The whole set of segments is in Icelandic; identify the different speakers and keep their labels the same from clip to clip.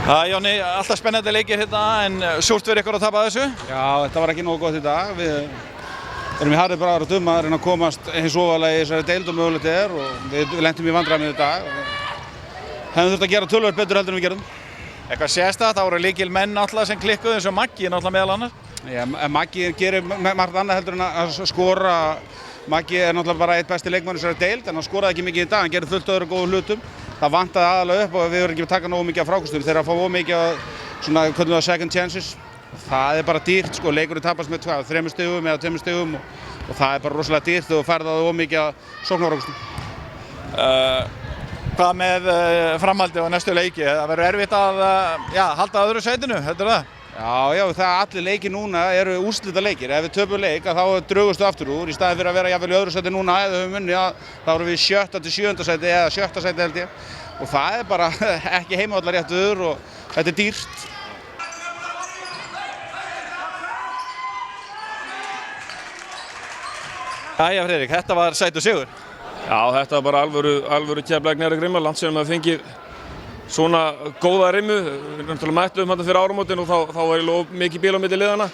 Speaker 1: Jóni, alltaf spennandi leikir hérna, en súrt fyrir ykkur að tapa þessu?
Speaker 2: Já, þetta var ekki nógu gott í dag. Við erum í harði baráttu að reyna að komast eins ofarlega í þessari deild og mögulegt er og við lentum í vandræðum í dag. Hefðum þurft að gera töluvert betur heldur en við gerðum.
Speaker 1: Eitthvað sérstakt, það voru lykilmenn náttúrulega sem klikkuðu eins og Maggi náttúrulega meðal annars.
Speaker 2: Já, Maggi gerir margt annað heldur en að skora. Maggi er náttúrulega bara eitt besti leikmann í þessari deild en hann skoraði ekki mikið í dag, hann gerði fullt öðru góðum hlutum. Það vantaði aðalega upp og við vorum ekki að taka nógu mikið af frákostum þegar að fá of mikið af svona, köllum það second chances. Það er bara dýrt sko, leikurinn tapast með 3 stigum eða 2 stigum og það er bara rosalega dýrt þegar þú færð á of mikið af sóknarfrákostum.
Speaker 1: Hvað með framhaldið á næstu leiki? Það verður erfitt að halda öðru sætinu, heldur það?
Speaker 2: Já, allir leikir núna eru úrslitaleikir. Ef við töpum leik þá drögumst við aftur úr í staðinn fyrir að vera jafnvel í öðru sæti núna eða höfum unnið þá erum við í 7. til 7. sæti eða 7. sæti held ég. Og það er bara ekki heimavallarréttur og þetta er dýrt.
Speaker 1: Jæja Friðrik, þetta var sætur sigur.
Speaker 3: Já, þetta var bara alvöru Keflavík Neðri Grimma, langt síðan maður fengið svona góða rimmu. Við náttúrulega mættum þetta fyrir áramótin og þá var of mikið bíl á milli liðanna.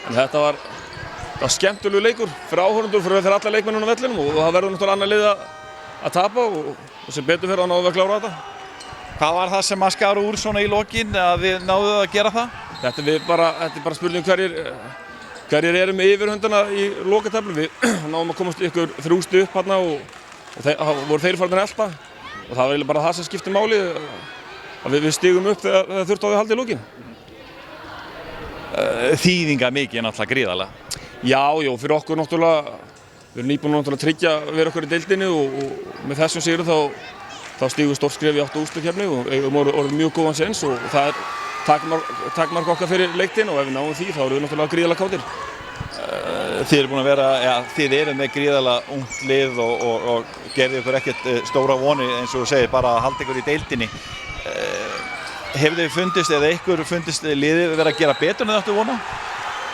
Speaker 3: En þetta var skemmtilegur leikur fyrir áhorfendur, fyrir alla leikmennina á vellinum og það verður náttúrulega annað lið að tapa og sem betur fyrir að náðu að klára þetta.
Speaker 1: Hvað var það sem að skara úr svona í lokin að við náðu að gera það?
Speaker 3: Þetta er bara spurning hverjir eru með yfirhöndina í lokatöflum. Við náðum að komast ykkur 3 stig upp hérna og voru þeir farin að elta og það var bara það sem skipti máli að við stigum upp þegar þurfti á því að halda í lokin.
Speaker 1: Þýðinga mikið náttúrulega gríðarlega.
Speaker 3: Já, fyrir okkur náttúrulega, við erum nýbúin að tryggja að vera okkur í deildinni og með þessum sigri þá stigum við stórt skref í 8. úrslitakeppni og við orðum mjög góðan séns og það er takmark okkar fyrir leiktinn og ef við náum því þá erum við náttúrulega gríðarlega kátir.
Speaker 1: Þið eru búin að vera, þið eru með gríðarlega ungt lið og gerði ykkur ekkert stóra vonir eins og þú segir, bara að halda ykkur í deildinni. Hefur þið fundist eða ykkur fundist liðið vera að gera betur en þið áttu vona?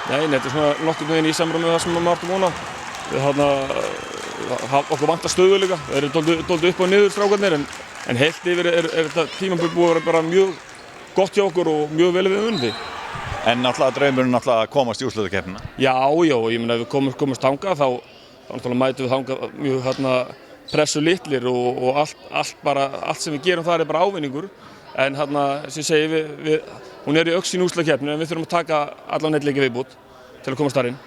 Speaker 3: Nei, þetta er svona nokkurn veginn í samræmi með það sem maður áttu vona. Okkur vantar stöðuleika, það eru dálítið upp og niður strákarnir en heilt yfir er þetta tímabil búið að vera bara mjög gott hjá okkur og mjög vel við unnið.
Speaker 1: En náttúrulega draumurinn að komast í úrslitakeppnina? Já,
Speaker 3: ég meina ef við komumst þangað þá náttúrulega mætum við þangað mjög pressu litlir og allt sem við gerum þar er bara ávinningur. En sem ég segi, hún er í öxin úrslitakeppninu en við þurfum að taka allan einn leik í viðbót til að komast þar inn.